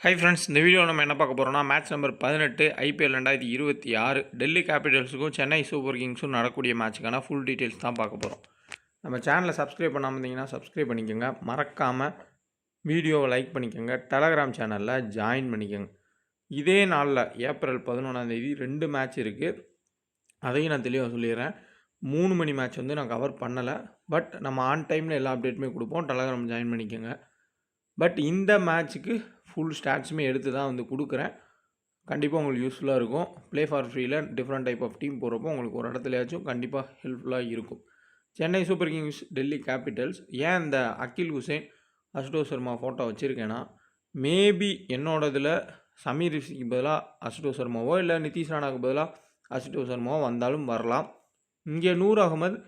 Hi friends, இந்த video நம்ம என்ன பார்க்க போகிறோம்னா மேட்ச் நம்பர் 18 ஐபிஎல் 2026 டெல்லி கேபிட்டல்ஸுக்கும் சென்னை சூப்பர் கிங்ஸும் நடக்கக்கூடிய மேட்ச்சுக்கான ஃபுல் டீட்டெயில்ஸ் தான் பார்க்க போகிறோம். நம்ம சேனலை சப்ஸ்கிரைப் பண்ணாமல் இருந்தீங்கன்னா சப்ஸ்கிரைப் பண்ணிக்கோங்க. மறக்காமல் வீடியோவை லைக் பண்ணிக்கோங்க. டெலகிராம் சேனலில் ஜாயின் பண்ணிக்கோங்க. இதே நாளில் ஏப்ரல் 11 2 மேட்ச் இருக்குது. அதையும் நான் தெளிவாக சொல்லிடுறேன். 3 மணி மேட்ச் வந்து நான் கவர் பண்ணலை. பட் நம்ம ஆன் டைமில் எல்லா அப்டேட்டுமே கொடுப்போம். டெலகிராம் ஜாயின் பண்ணிக்கோங்க. பட் இந்த மேட்ச்சுக்கு ஃபுல் ஸ்டாட்ஸுமே எடுத்து தான் வந்து கொடுக்குறேன். கண்டிப்பாக உங்களுக்கு யூஸ்ஃபுல்லாக இருக்கும். ப்ளே ஃபார் ஃப்ரீயில் டிஃப்ரெண்ட் டைப் ஆஃப் டீம் போகிறப்போ உங்களுக்கு ஒரு இடத்துலையாச்சும் கண்டிப்பாக ஹெல்ப்ஃபுல்லாக இருக்கும். Chennai super kings Delhi capitals. ஏன் இந்த Akeal Hosein Ashutosh Sharma photo வச்சுருக்கேன்னா, மேபி என்னோட இதில் சமீர் ரிஷிக்கு பதிலாக அசுடோஷ் சர்மாவோ இல்லை நிதிஷ் ராணாவுக்கு பதிலாக அசுடோஷ் சர்மாவோ வந்தாலும் வரலாம். இங்கே நூர் அகமது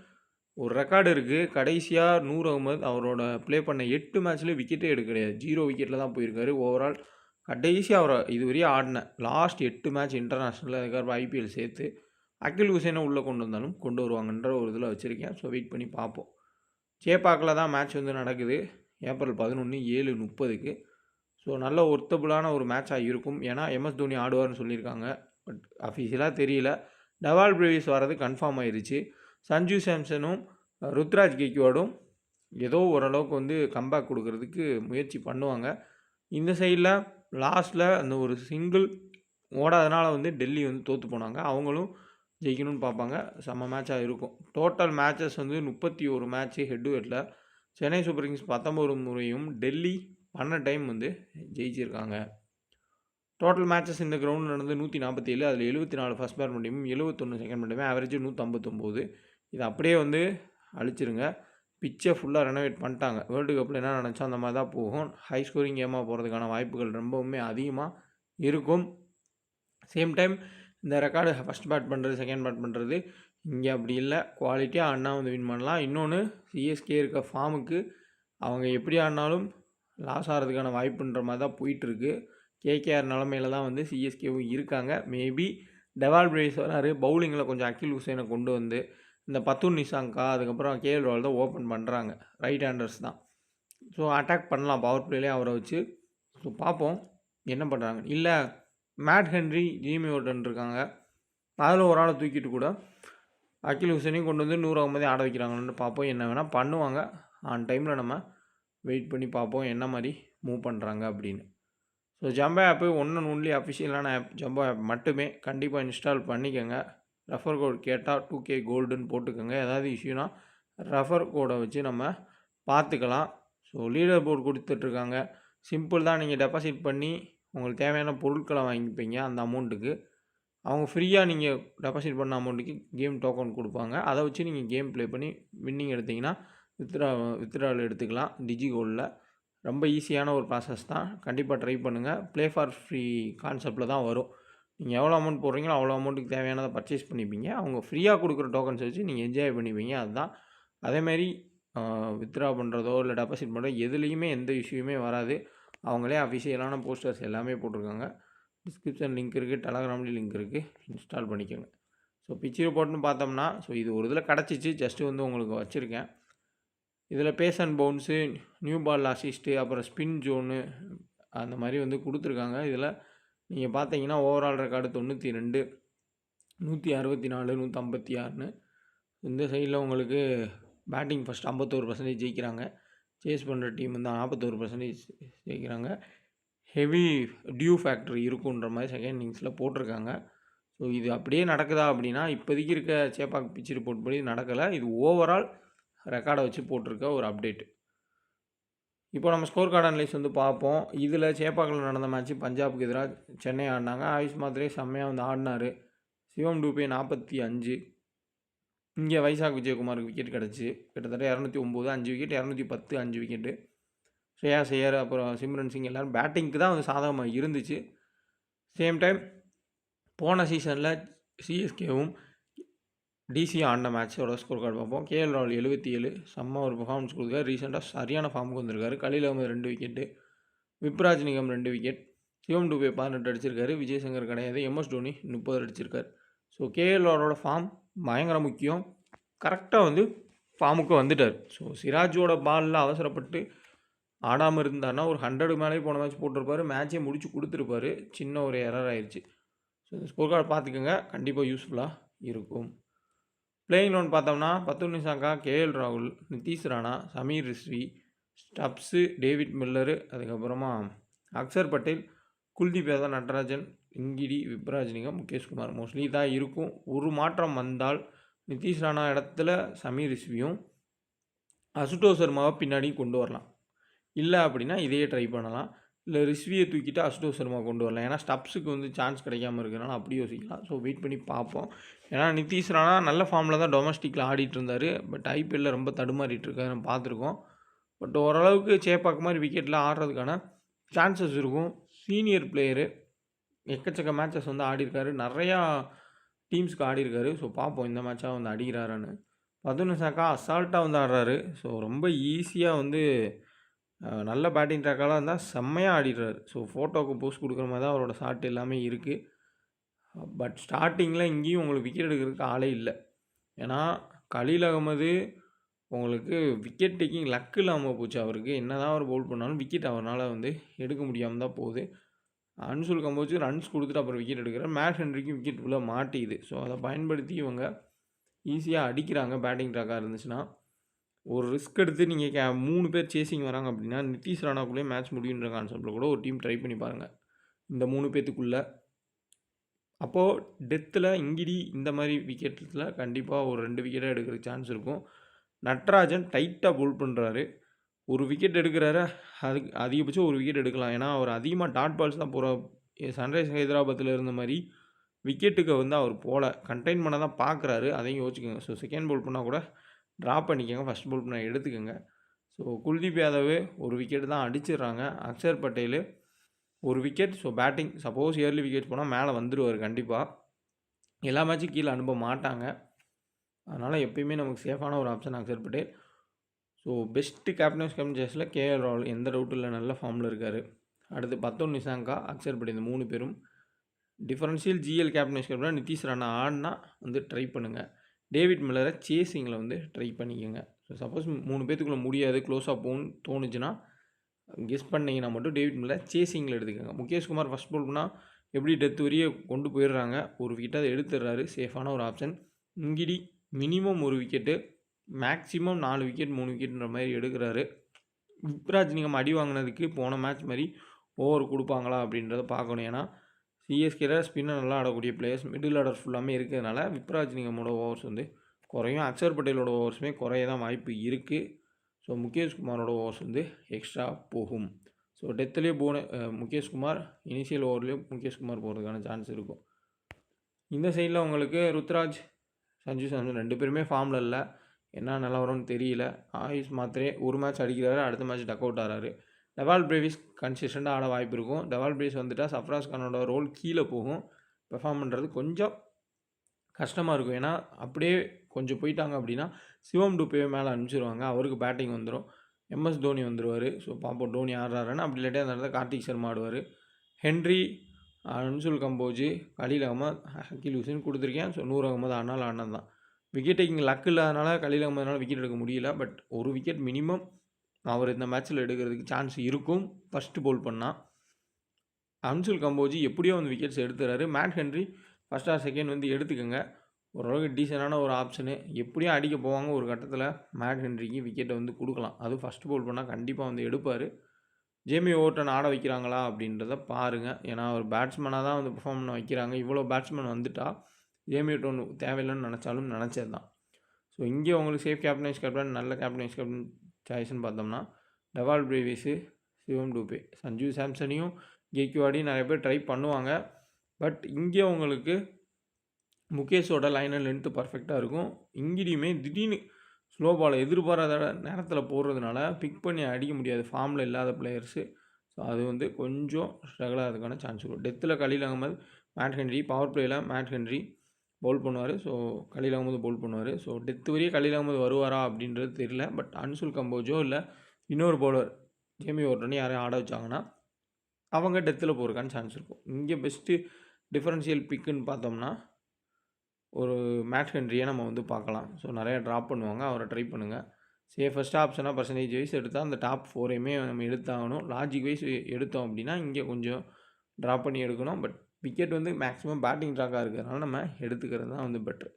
ஒரு ரெக்கார்டு இருக்குது. கடைசியாக நூர் அகமது அவரோட ப்ளே பண்ண 8 மேட்ச்லேயும் விக்கெட்டே எடுக்க கிடையாது. 0 விக்கெட்டில் தான் போயிருக்காரு. ஓவரால் கடைசியாக அவரை இதுவரையும் ஆடின லாஸ்ட் 8 மேட்ச் இன்டர்நேஷ்னலில் அதுக்கப்புறம் ஐபிஎல் சேர்த்து அகில் ஹுசைனை உள்ளே கொண்டு வந்தாலும் கொண்டு வருவாங்கன்ற ஒரு இதில் வச்சுருக்கேன். ஸோ வெயிட் பண்ணி பார்ப்போம். சேப்பாக்கில் தான் மேட்ச் வந்து நடக்குது. ஏப்ரல் 11 7:30. ஸோ நல்ல ஒர்த்தபுளான ஒரு மேட்சாக இருக்கும். ஏன்னா எம்எஸ் தோனி ஆடுவார்னு சொல்லியிருக்காங்க. பட் அஃபீஷியலாக தெரியல. டவால் பிரேவிஸ் வர்றது கன்ஃபார்ம் ஆயிடுச்சு. சஞ்சு சாம்சனும் ருத்ராஜ் கெய்க்வாடும் ஏதோ ஓரளவுக்கு வந்து கம்பேக் கொடுக்கறதுக்கு முயற்சி பண்ணுவாங்க. இந்த சைடில் லாஸ்ட்டில் அந்த ஒரு சிங்கிள் ஓடாதனால வந்து டெல்லி வந்து தோற்று போனாங்க. அவங்களும் ஜெயிக்கணும்னு பார்ப்பாங்க. செம்ம மேட்சாக இருக்கும். டோட்டல் மேட்சஸ் வந்து 31 மேட்ச்சு ஹெட் டு ஹெட்டில். சென்னை சூப்பர் கிங்ஸ் 19 முறையும் டெல்லி 12 டைம் வந்து ஜெயிச்சிருக்காங்க. டோட்டல் மேட்சஸ் இந்த கிரவுண்டில் நடந்து 147. அதில் 74 ஃபஸ்ட் பேட்ஸ்மேன் டீமும் 71 செகண்ட் பேட் டீமும், ஆவரேஜ் 159. இது அப்படியே வந்து அழிச்சிருங்க. பிச்சை ஃபுல்லாக ரெனோவேட் பண்ணிட்டாங்க. வேர்ல்டு கப்பில் என்ன நினச்சா அந்த மாதிரி தான் போகும். ஹை ஸ்கோரிங் கேமாக போகிறதுக்கான வாய்ப்புகள் ரொம்பவுமே அதிகமாக இருக்கும். சேம் டைம் இந்த ரெக்கார்டு ஃபஸ்ட் பேட் பண்ணுறது செகண்ட் பேட் பண்ணுறது இங்கே அப்படி இல்லை. குவாலிட்டியாக ஆடினா வந்து வின் பண்ணலாம். இன்னொன்று சிஎஸ்கே இருக்க ஃபார்முக்கு அவங்க எப்படி ஆடினாலும் லாஸ் ஆகிறதுக்கான வாய்ப்புன்ற மாதிரி தான் போயிட்டுருக்கு. கேகேஆர் நிலமையில தான் வந்து சிஎஸ்கேவும் இருக்காங்க. மேபி டவால் பிரேவிஸ் வராரு. பவுலிங்கில் கொஞ்சம் அகில் ஹுசைனை கொண்டு வந்து இந்த பத்துன் நிஷாங்கா அதுக்கப்புறம் கேஎல் ராகுல் தான் ஓப்பன் பண்ணுறாங்க. ரைட் ஹேண்டர்ஸ் தான். ஸோ அட்டாக் பண்ணலாம் பவர் பிளேலேயே அவரை வச்சு. ஸோ பார்ப்போம் என்ன பண்ணுறாங்க. இல்லை மேட் ஹென்ரி, ஜிமி ஓட்டன் இருக்காங்க. அதில் ஒரு ஆளை தூக்கிட்டு கூட அகில் ஹுசைனையும் கொண்டு வந்து 100 அகமதே ஆட வைக்கிறாங்கன்னு பார்ப்போம். என்ன வேணால் பண்ணுவாங்க. ஆன் டைமில் நம்ம வெயிட் பண்ணி பார்ப்போம் என்ன மாதிரி மூவ் பண்ணுறாங்க அப்படின்னு. So jumbo app one and only அஃபிஷியலான ஆப் ஜம்போ ஆப் மட்டுமே. கண்டிப்பாக இன்ஸ்டால் பண்ணிக்கோங்க. ரெஃபர் கோட் கேட்டால் 2K கோல்டுன்னு போட்டுக்கோங்க. ஏதாவது இஷ்யூனா ரெஃபர் கோடை வச்சு நம்ம பார்த்துக்கலாம். ஸோ லீடர் போர்டு கொடுத்துட்ருக்காங்க. சிம்பிள் தான். நீங்கள் டெபாசிட் பண்ணி உங்களுக்கு தேவையான பொருட்களை வாங்கிப்பீங்க. அந்த அமௌண்ட்டுக்கு அவங்க ஃப்ரீயாக நீங்கள் டெபாசிட் பண்ண அமௌண்ட்டுக்கு கேம் டோக்கன் கொடுப்பாங்க. அதை வச்சு நீங்கள் கேம் ப்ளே பண்ணி வின்னிங் எடுத்திங்கன்னா வித்ட்ராவல் எடுத்துக்கலாம். டிஜி கோல்டில் ரொம்ப ஈஸியான ஒரு ப்ராசஸ் தான். கண்டிப்பாக ட்ரை பண்ணுங்கள். ப்ளே ஃபார் ஃப்ரீ கான்செப்டில் தான் வரும். நீங்கள் எவ்வளோ அமௌண்ட் போடுறீங்களோ அவ்வளோ அமௌண்ட்டுக்கு தேவையானதை பர்ச்சேஸ் பண்ணிப்பீங்க. அவங்க ஃப்ரீயாக கொடுக்குற டோக்கன்ஸ் வச்சு நீங்கள் என்ஜாய் பண்ணிப்பீங்க. அதுதான். அதேமாரி வித்ட்ரா பண்ணுறதோ இல்லை டெபாசிட் பண்ணுறதோ எதுலேயுமே எந்த இஷ்யூமே வராது. அவங்களே அஃபிஷியலான போஸ்டர்ஸ் எல்லாமே போட்டிருக்காங்க. டிஸ்கிரிப்ஷன் லிங்க் இருக்குது, டெலகிராம்லேயும் லிங்க் இருக்குது. இன்ஸ்டால் பண்ணிக்கோங்க. ஸோ பிச் ரிப்போர்ட்னு பார்த்தோம்னா, ஸோ இது ஒரு இதில் கிடச்சிச்சு. ஜஸ்ட்டு வந்து உங்களுக்கு வச்சுருக்கேன். இதில் pace and bounce, new ball assist, அப்புறம் ஸ்பின் ஜோனு அந்த மாதிரி வந்து கொடுத்துருக்காங்க. இதில் நீங்கள் பார்த்தீங்கன்னா ஓவரால் ரெக்கார்டு 92, 164, 156. இந்த சைடில் உங்களுக்கு பேட்டிங் ஃபஸ்ட் 51% ஜெயிக்கிறாங்க. சேஸ் பண்ணுற டீம் வந்து 41% ஜெயிக்கிறாங்க. ஹெவி டியூ ஃபேக்டர் இருக்குன்ற மாதிரி செகண்ட் இன்னிங்ஸில் போட்டிருக்காங்க. ஸோ இது அப்படியே நடக்குதா அப்படின்னா இப்போதைக்கு இருக்க சேப்பாக் பிச் ரிப்போர்ட் படி நடக்கலை. இது ஓவரால் ரெக்கார்டை வச்சு போட்டிருக்க ஒரு அப்டேட். இப்போ நம்ம ஸ்கோர் கார்டு அனலைஸ் வந்து பார்ப்போம். இதில் சேப்பாக்கில் நடந்த மேட்ச்சு பஞ்சாபுக்கு எதிராக சென்னை ஆடினாங்க. ஆயுஷ் மாத்ரே செம்மையாக வந்து ஆடினார். சிவம் டூபே 45. இங்கே வைசாக் விஜயகுமாருக்கு விக்கெட் கிடச்சி. கிட்டத்தட்ட 209, 5 விக்கெட், 210, 5 விக்கெட்டு. ஸ்ரேயா ஐயர் அப்புறம் சிம்ரன் சிங் எல்லோரும் பேட்டிங்க்கு தான் வந்து சாதகமாக இருந்துச்சு. சேம் டைம் போன சீசனில் சிஎஸ்கேவும் டிசி ஆடின மேட்சோட ஸ்கோர் கார்டு பார்ப்போம். கேஎல் ராகுல் 77, செம்ம ஒரு பர்ஃபார்மன்ஸ் கொடுத்துருக்காரு. ரீசெண்டாக சரியான ஃபார்முக்கு வந்திருக்காரு. கலீல் அகமது 2 விக்கெட்டு, விப்ராஜ் நிகம் 2 விக்கெட், சிவம் டூபே 18 அடிச்சிருக்காரு. விஜய்சங்கர் கிடையாது. எம்எஸ் தோனி 30 அடிச்சிருக்காரு. ஸோ கேஎல் ராகுலோட ஃபார்ம் பயங்கர முக்கியம். கரெக்டாக வந்து ஃபார்முக்கு வந்துட்டார். ஸோ சிராஜோட பாலில் அவசரப்பட்டு ஆடாமல் இருந்தாருன்னா ஒரு 100 மேலேயே போன மேட்ச் போட்டிருப்பாரு. மேட்சே முடிச்சு கொடுத்துருப்பாரு. சின்ன ஒரு எரர் ஆயிடுச்சு. ஸோ இந்த ஸ்கோர் கார்டு பார்த்துக்கோங்க. கண்டிப்பாக யூஸ்ஃபுல்லாக இருக்கும். பிளேயிங் 11 பார்த்தோம்னா பத்துல் நிஷாங்கா, கேஎல் ராகுல், Nitish Rana, Sameer Rizvi, Stubbs, David Miller, அதுக்கப்புறமா அக்சர் பட்டேல், குல்தீப் யாதவ், நட்ராஜன், இங்கிடி, விப்ராஜ்னிகம், முகேஷ் குமார். மோஸ்ட்லி தான் இருக்கும். ஒரு மாற்றம் வந்தால் நிதிஷ் ராணா இடத்துல சமீர் ரிஸ்வியும் அசுடோஷ் சர்மாவை பின்னாடி கொண்டு வரலாம். இல்லை அப்படின்னா இதையே ட்ரை பண்ணலாம். இல்லை ரிஸ்வியை தூக்கிட்டு அசுடோஷ் சர்மா கொண்டு வரலாம். ஏன்னா ஸ்டப்ஸுக்கு வந்து சான்ஸ் கிடைக்காம இருக்கிறனால அப்படி யோசிக்கலாம். ஸோ வெயிட் பண்ணி பார்ப்போம். ஏன்னா நிதிஷ் ராணா நல்ல ஃபார்மில் தான் டொமஸ்டிக்கில் ஆடிட்டு இருந்தார். பட் ஐபிஎல்லில் ரொம்ப தடுமாறிட்டு இருக்காரு, நம்ம பார்த்துருக்கோம். பட் ஓரளவுக்கு சேப்பாக்கு மாதிரி விக்கெட்டில் ஆடுறதுக்கான சான்சஸ் இருக்கும். சீனியர் பிளேயரு, எக்கச்சக்க மேட்சஸ் வந்து ஆடிருக்காரு, நிறையா டீம்ஸ்க்கு ஆடிருக்காரு. ஸோ பார்ப்போம் இந்த மேட்சாக வந்து அடிக்கிறாரான்னு. பதுன் நிஷாங்கா அசால்ட்டாக வந்து ஆடுறாரு. ஸோ ரொம்ப ஈஸியாக வந்து நல்ல பேட்டிங் ட்ராக்காக இருந்தால் செம்மையாக ஆடிடுறாரு. ஸோ ஃபோட்டோவுக்கு போஸ்ட் கொடுக்குற மாதிரி தான் அவரோட ஷாட் எல்லாமே இருக்குது. பட் ஸ்டார்டிங்கில் இங்கேயும் உங்களுக்கு விக்கெட் எடுக்கிறதுக்கு ஆளே இல்லை. ஏன்னா கலீல் அகமது உங்களுக்கு விக்கெட் டேக்கிங் லக்கு இல்லாமல் போச்சு. அவருக்கு என்ன தான் அவர் பவுல் பண்ணாலும் விக்கெட் அவரால் வந்து எடுக்க முடியாமல் தான் போகுது. அன்சுல் கம்போஜ் ரன்ஸ் கொடுத்துட்டு அப்புறம் விக்கெட் எடுக்கிறார். மேட் ஹென்ரிக்கும் விக்கெட் உள்ள மாட்டியுது. ஸோ அதை பயன்படுத்தி இவங்க ஈஸியாக அடிக்கிறாங்க. பேட்டிங் ட்ராக்காக இருந்துச்சுன்னா ஒரு ரிஸ்க் எடுத்து நீங்கள் 3 பேர் சேசிங் வராங்க அப்படின்னா நிதிஷ் ராணாக்குள்ளேயே மேட்ச் முடியுன்ற கான்செப்டில் கூட ஒரு டீம் ட்ரை பண்ணி பாருங்கள். இந்த 3 பேத்துக்குள்ளே அப்போது டெத்தில் இங்கிடி இந்த மாதிரி விக்கெட்டில் கண்டிப்பாக ஒரு 2 விக்கெட்டாக எடுக்கிற சான்ஸ் இருக்கும். நட்ராஜன் டைட்டாக பவுல் பண்ணுறாரு. ஒரு விக்கெட் எடுக்கிறாரு, அதுக்கு அதிகபட்சம் ஒரு விக்கெட் எடுக்கலாம். ஏன்னா அவர் அதிகமாக டாட் பால்ஸ் தான் போகிற சன்ரைஸ் ஹைதராபாத்தில் இருந்த மாதிரி விக்கெட்டுக்கு வந்து அவர் போல கண்டெயின் பண்ண தான் பார்க்குறாரு. அதையும் யோசிச்சுக்கோங்க. ஸோ செகண்ட் பவுல் பண்ணால் கூட ட்ராப் பண்ணிக்கோங்க, ஃபஸ்ட் பவுல் பண்ண எடுத்துக்கோங்க. ஸோ குல்தீப் யாதவ் ஒரு விக்கெட் தான் அடிச்சிடுறாங்க. அக்சர் பட்டேல் ஒரு wicket. So batting suppose early wicket போனால் மேலே வந்துடுவார் கண்டிப்பாக. எல்லா மேட்சும் கீழே அனுப்ப மாட்டாங்க. அதனால் எப்பயுமே நமக்கு சேஃபான ஒரு option Axar Patel. So best captain சேஸில் கேஎல் ராகுல் எந்த டவுட்டும் இல்லை, நல்ல ஃபார்மில் இருக்கார். அடுத்து பத்துல் நிஷாங்கா, அக்சர் பட்டேல் இந்த 3 பேரும். Differential GL captain Nitish Rana ஆடினா வந்து ட்ரை பண்ணுங்கள். டேவிட் மில்லரை சேசிங்கில் வந்து ட்ரை பண்ணிக்கோங்க. ஸோ சப்போஸ் 3 பேத்துக்குள்ளே முடியாது, க்ளோஸாக போகணுன்னு தோணுச்சுன்னா கெஸ் பண்ணிங்கன்னா மட்டும் டேவிட் மில்லர் சேசிங்கில் எடுத்துக்கோங்க. முகேஷ் குமார் ஃபஸ்ட் பவுல் பண்ணால் எப்படி டெத் வரையே கொண்டு போயிடுறாங்க, ஒரு விக்கெட்டை அதை எடுத்துடுறாரு. சேஃபான ஒரு ஆப்ஷன். இங்கிடி மினிமம் ஒரு விக்கெட்டு, மேக்ஸிமம் 4 விக்கெட் 3 விக்கெட்ன்ற மாதிரி எடுக்கிறாரு. விப்ராஜ்னிகம் அடி வாங்கினதுக்கு போன மேட்ச் மாதிரி ஓவர் கொடுப்பாங்களா அப்படின்றத பார்க்கணும். ஏன்னா சிஎஸ்கேல ஸ்பின்னர் நல்லா ஆடக்கூடிய பிளேயர்ஸ் மிடில் ஆர்டர் ஃபுல்லாமே இருக்கிறதுனால விப்ராஜ்னிகமோட ஓவர்ஸ் வந்து குறையும். அக்சர் பட்டேலோட ஓவர்ஸுமே குறைய தான் வாய்ப்பு இருக்குது. ஸோ முகேஷ் குமாரோட ஓவர்ஸ் வந்து எக்ஸ்ட்ரா போகும். ஸோ டெத்துலேயே முகேஷ் குமார், இனிஷியல் ஓவர்லேயும் முகேஷ் குமார் போகிறதுக்கான சான்ஸ் இருக்கும். இந்த சைடில் உங்களுக்கு ருத்ராஜ், சஞ்சு சாம்சன் 2 பேருமே ஃபார்மில் இல்லை. என்ன நிலவரம்னு தெரியல. ஆயுஷ் மாத்திரே ஒரு மேட்ச் அடிக்கிறாரு, அடுத்த மேட்ச் டக் அவுட் ஆகிறாரு. டெவால் பிரேவிஸ் கன்சிஸ்டண்ட்டாக ஆட வாய்ப்பு இருக்கும். டெவால் பிரேவிஸ் வந்துட்டால் சஃப்ராஸ் கானோட ரோல் கீழே போகும். பெர்ஃபார்ம் பண்ணுறது கொஞ்சம் கஷ்டமாக இருக்கும். ஏன்னா அப்படியே கொஞ்சம் போயிட்டாங்க அப்படின்னா சிவம் டூபே மேலே அனுப்பிச்சிருவாங்க. அவருக்கு பேட்டிங் வந்துடும். எம்எஸ் தோனி வந்துடுவார். ஸோ பார்ப்போம் டோனி ஆடுறாருன்னு. அப்படி இல்லாட்டி அந்த இடத்துல கார்த்திக் சர்மா ஆடுவார். ஹென்ரி, அன்சுல் கம்போஜ், கலீல் அகமது, அகில் ஹுசைன் கொடுத்துருக்கேன். ஸோ நூர் அகமது ஆனாலும் ஆனது தான். விக்கெட் டேக்கிங் லக் இல்லாதனால கலீல் அகமதுனால விக்கெட் எடுக்க முடியல. பட் ஒரு விக்கெட் மினிமம் அவர் இந்த மேட்ச்சில் எடுக்கிறதுக்கு சான்ஸ் இருக்கும். ஃபஸ்ட்டு பவுல் பண்ணால் அன்சுல் கம்போஜ் எப்படியோ வந்து விக்கெட்ஸ் எடுத்துறாரு. Matt Henry first or second வந்து எடுத்துக்கோங்க. ஓரளவுக்கு டீசெண்டான ஒரு ஆப்ஷனு. எப்படியும் அடிக்க போவாங்க ஒரு கட்டத்தில். மேட் ஹென்ரிக்கு விக்கெட்டை வந்து கொடுக்கலாம். அதுவும் ஃபஸ்ட்டு பவுல் பண்ணால் கண்டிப்பாக வந்து எடுப்பார். ஜேமி ஓவர்டன் ஆட வைக்கிறாங்களா அப்படின்றத பாருங்கள். ஏன்னா ஒரு பேட்ஸ்மேனாக தான் வந்து பெர்ஃபார்ம் பண்ண வைக்கிறாங்க. இவ்வளோ பேட்ஸ்மேன் வந்துட்டால் ஜேமி ஓவர்டன் தேவையில்லைன்னு நினச்சாலும் நினச்சது தான். ஸோ இங்கே உங்களுக்கு சேஃப் கேப்டன் நல்ல கேப்டன் சாய்ஸ்ன்னு பார்த்தோம்னா டெவால் பிரேவிஸு, சிவம் டூபே, சஞ்சு சாம்சனையும் கேக்வாடி நிறைய பேர் ட்ரை பண்ணுவாங்க. பட் இங்கே உங்களுக்கு முகேஷோட லைன் அண்ட் லென்த்து பர்ஃபெக்டாக இருக்கும். இங்கேயுமே திடீர்னு ஸ்லோ பாலை எதிர்பாராத நேரத்தில் போடுறதுனால பிக் பண்ணி அடிக்க முடியாது ஃபார்மில் இல்லாத பிளேயர்ஸு. ஸோ அது வந்து கொஞ்சம் ஸ்ட்ரகிள் ஆகிறதுக்கான சான்ஸ் இருக்கும். டெத்தில் Khaleel Ahmed, Matt Henry, power பிளேயில் மேட் ஹென்ரி பவுல் பண்ணுவார். ஸோ கலீல் அகமது பவுல் பண்ணுவார். ஸோ டெத்து வரையே கலீல் அகமது வருவாரா அப்படின்றது தெரியல. பட் அன்சுல் கம்போஜோ இல்லை இன்னொரு பவுலர் ஜேமி ஓவர்டன் யாரையும் ஆட வச்சாங்கன்னா அவங்க டெத்தில் போகிறதுக்கான சான்ஸ் இருக்கும். இங்கே பெஸ்ட்டு டிஃபரன்ஷியல் பிக்குன்னு பார்த்தோம்னா ஒரு மேட் ஹென்ரியை நம்ம வந்து பார்க்கலாம். ஸோ நிறையா ட்ராப் பண்ணுவாங்க, அவரை ட்ரை பண்ணுங்கள். சேஃபஸ்ட் ஆப்ஷனாக பர்சன்டேஜ் வைஸ் எடுத்தால் அந்த டாப் 4யுமே நம்ம எடுத்தாகணும். லாஜிக் வைஸ் எடுத்தோம் அப்படின்னா இங்கே கொஞ்சம் ட்ராப் பண்ணி எடுக்கணும். பட் விக்கெட் வந்து மேக்ஸிமம் பேட்டிங் ட்ராக்காக இருக்கிறதுனால நம்ம எடுத்துக்கிறது தான் வந்து பெட்ரு.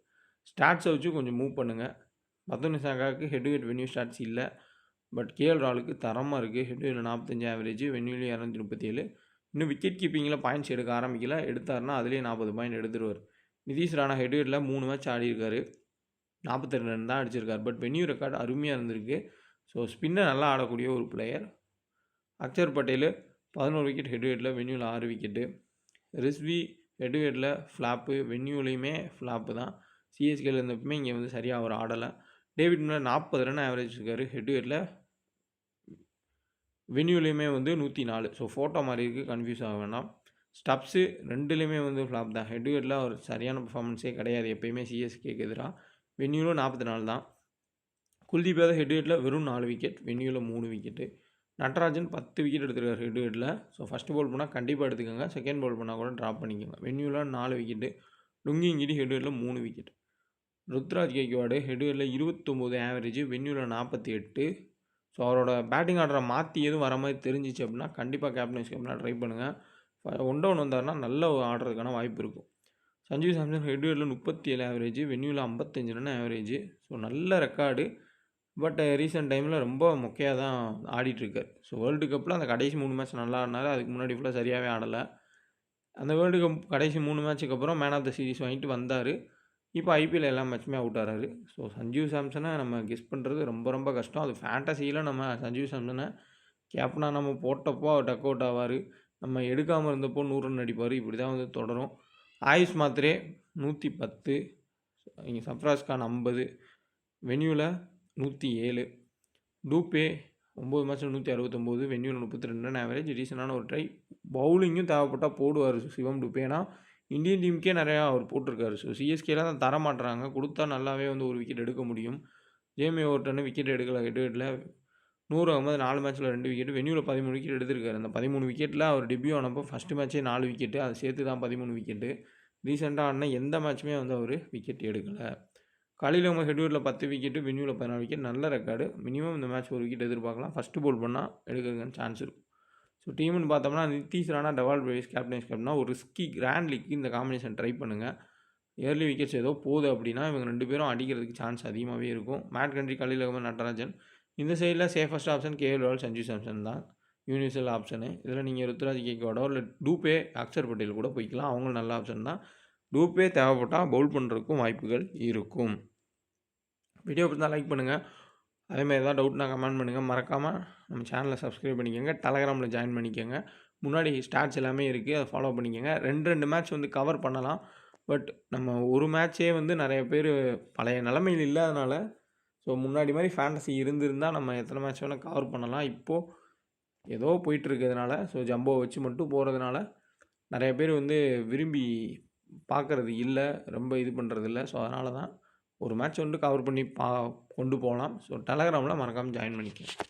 ஸ்டாட்ஸை வச்சு கொஞ்சம் மூவ் பண்ணுங்கள். பத்துனி சாகாவுக்கு head to head venue stats இல்லை. பட் கேஎல் ராகுலுக்கு தரமாக இருக்குது. ஹெட் டு ஹெட் 45 ஆவரேஜ், வென்யூலி 237. இன்னும் விக்கெட் கீப்பிங்கில் பாயிண்ட்ஸ் எடுக்க ஆரம்பிக்கல. எடுத்தாருன்னா அதுலேயே 40 பாயிண்ட் எடுத்துருவார். நிதிஷ் ராணா ஹெட் டு ஹெட்டில் 3 மேட்ச் ஆடிருக்காரு. 42 ரன் தான் அடிச்சிருக்காரு. பட் வென்யூ ரெக்கார்டு அருமையாக இருந்திருக்கு. ஸோ ஸ்பின்னர் நல்லா ஆடக்கூடிய ஒரு player. Axar Patel 11 wicket head to ஹெட்டில், வென்யூவில் 6 விக்கெட்டு. ரிஸ்வி ஹெட் டு ஹெட்டில் ஃப்ளாப்பு, வென்யூலையுமே ஃப்ளாப்பு தான். சிஎஸ்கேல இருந்தப்பமே இங்கே வந்து சரியாக அவர் ஆடலை. டேவிட் மில்லர் 40 ரன் ஆவரேஜ் இருக்காரு ஹெட் டு ஹெட்டில், வென்யூலையுமே வந்து 104. ஸோ ஃபோட்டோ மாதிரி இருக்குது, கன்ஃபியூஸ் ஆக வேண்டாம். ஸ்டப்ஸு ரெண்டுலேயுமே வந்து ஃப்ளாப் தான். ஹெட் டு ஹெட்டில் ஒரு சரியான பர்ஃபார்மன்ஸே கிடையாது எப்போயுமே சிஎஸ்கேக்கு எதிராக. வென்யூவில் 44 தான். குல்தீப் யாதவ் ஹெட் டு ஹெட்டில் வெறும் 4 விக்கெட், வென்யூவில் 3 விக்கெட்டு. நட்ராஜன் 10 விக்கெட் எடுத்துருக்காரு ஹெட் டு ஹெட்டில். ஸோ ஃபஸ்ட்டு பால் பண்ணால் கண்டிப்பாக எடுத்துக்கோங்க, செகண்ட் பால் பண்ணால் கூட ட்ராப் பண்ணிக்கோங்க. வென்யூவில் 4 விக்கெட்டு. லுங்கிங்கிடி ஹெட் டு ஹெட்டில் 3 wicket. Ruturaj Gaikwad head to ஹெட்டில் 29 ஆவரேஜ், வென்யூவில் 48. ஸோ அவரோட பேட்டிங் ஆர்டரை மாற்றி எதுவும் வர மாதிரி தெரிஞ்சிச்சு அப்படின்னா கண்டிப்பாக கேப்டன் கேப்டனாக ட்ரை பண்ணுங்கள். 1 டவுன் வந்தார்னா நல்ல ஆடுறதுக்கான வாய்ப்பு இருக்கும். சஞ்சீவ் சாம்சன் ஹெட் டு ஹெட்டில் 37 ஆவரேஜ், வென்யூவில் 55 ரன் ஆவரேஜ். ஸோ நல்ல ரெக்கார்டு. பட் ரீசெண்ட் டைமில் ரொம்ப மொக்கையாக தான் ஆடிட்டுருக்கார். ஸோ வேர்ல்டு கப்பில் அந்த கடைசி 3 மேட்ச் நல்லா ஆடினார். அதுக்கு முன்னாடி ஃபுல்லாக சரியாகவே ஆடலை. அந்த வேர்ல்டு கப் கடைசி 3 மேட்ச்சுக்கு அப்புறம் மேன் ஆஃப் த சீரிஸ் வாங்கிட்டு வந்தார். இப்போ ஐபிஎல் எல்லா மேட்சுமே அவுட் ஆகிறாரு. ஸோ சஞ்சீவ் சாம்சனை நம்ம கெஸ் பண்ணுறது ரொம்ப ரொம்ப கஷ்டம். அது ஃபேண்டசியில் நம்ம சஞ்சீவ் சாம்சனை கேப்டனாக நம்ம போட்டப்போ அவர் டக் அவுட் ஆவார். நம்ம எடுக்காமல் இருந்தப்போ 100 ரன் அடிப்பார். இப்படி தான் வந்து தொடரும். ஆயுஷ் மாத்ரே 110, இங்கே சப்ராஸ் கான் 50, வென்யூவில் 107. டூபே 9 மேட்ச்சில் 169, வென்யூவில் 32 ரன் ஆவரேஜ். ரீசனான ஒரு ட்ரை. பவுலிங்கும் தேவைப்பட்டால் போடுவார் சிவம் டூபே. ஏன்னா இந்தியன் டீமுக்கே நிறையா அவர் போட்டிருக்காரு. ஸோ சிஎஸ்கேல தான் தர மாட்டுறாங்க. கொடுத்தா நல்லாவே வந்து ஒரு விக்கெட் எடுக்க முடியும். ஜேமி ஓவர்டன்னு விக்கெட் எடுக்கல ஹெட் டு ஹெட்டில். 100 அகமது 4 மேட்ச்சில் 2 விக்கெட், வென்யூவில் 13 விக்கெட் எடுத்திருக்காரு. அந்த 13 விக்கெட்டில் அவர் டெபியூ ஆனப்போ ஃபஸ்ட்டு மேட்ச்சே 4 விக்கெட்டு, அதை சேர்த்து தான் 13 விக்கெட்டு. ரீசெண்டாக ஆடின எந்த மேட்ச்சுமே வந்து அவர் விக்கெட் எடுக்கலை. கலீல் அகமது ஹெட் டு ஹெட்டில் 10 விக்கெட்டு, வென்யூவில் 14 விக்கெட். நல்ல ரெக்கார்டு. மினிமம் இந்த மேட்ச் ஒரு விக்கெட் எதிர்பார்க்கலாம். ஃபஸ்ட்டு போல் பண்ணால் எடுக்கிறதுக்கான சான்ஸ் இருக்கும். ஸோ டீம்னு பார்த்தோம்னா நிதிஷ் ராணா, டெவால் பிரேவிஸ் கேப்டனா ஒரு ரிஸ்கி கிராண்ட் லீக்கு இந்த காம்பினேஷன் ட்ரை பண்ணுங்கள். ஏர்லி விக்கெட்ஸ் ஏதோ போகுது அப்படின்னா இவங்க 2 பேரும் அடிக்கிறதுக்கு சான்ஸ் அதிகமாகவே இருக்கும். மேட் கண்ட்ரி, கலீல் அகமது, நட்ராஜன். இந்த சைடில் சேஃபஸ்ட் ஆப்ஷன் கேஎல் ராகுல், சஞ்சீவ் சாம்சன் தான் யூனிவர்சல் ஆப்ஷனு. இதில் நீங்கள் ருத்ராஜ் கேக்வாடோ இல்லை டூபே, அக்ஷர் பட்டேல் கூட போய்க்கலாம். அவங்களும் நல்ல ஆப்ஷன் தான். டூபே தேவைப்பட்டால் பவுல் பண்ணுறதுக்கும் வாய்ப்புகள் இருக்கும். வீடியோ பிடிச்சா லைக் பண்ணுங்கள். அதேமாதிரி ஏதாவது டவுட்னா கமெண்ட் பண்ணுங்கள். மறக்காமல் நம்ம சேனலை சப்ஸ்கிரைப் பண்ணிக்கோங்க. டெலகிராமில் ஜாயின் பண்ணிக்கோங்க. முன்னாடி ஸ்டாட்ஸ் எல்லாமே இருக்குது, அதை ஃபாலோ பண்ணிக்கோங்க. 2 மேட்ச் வந்து கவர் பண்ணலாம். பட் நம்ம ஒரு மேட்ச்சே வந்து நிறைய பேர் பழைய நிலமையில் இல்லாதனால, ஸோ முன்னாடி மாதிரி ஃபேண்டசி இருந்திருந்தால் நம்ம எத்தனை மேட்ச் வேணால் கவர் பண்ணலாம். இப்போது ஏதோ போயிட்டுருக்கிறதுனால, ஸோ ஜம்போ வச்சு மட்டும் போகிறதுனால நிறைய பேர் வந்து விரும்பி பார்க்குறது இல்லை, ரொம்ப இது பண்ணுறது இல்லை. ஸோ அதனால தான் ஒரு மேட்ச் வந்து கவர் பண்ணி கொண்டு போகலாம். ஸோ டெலகிராமில் மறக்காமல் ஜாயின் பண்ணிக்கோங்க.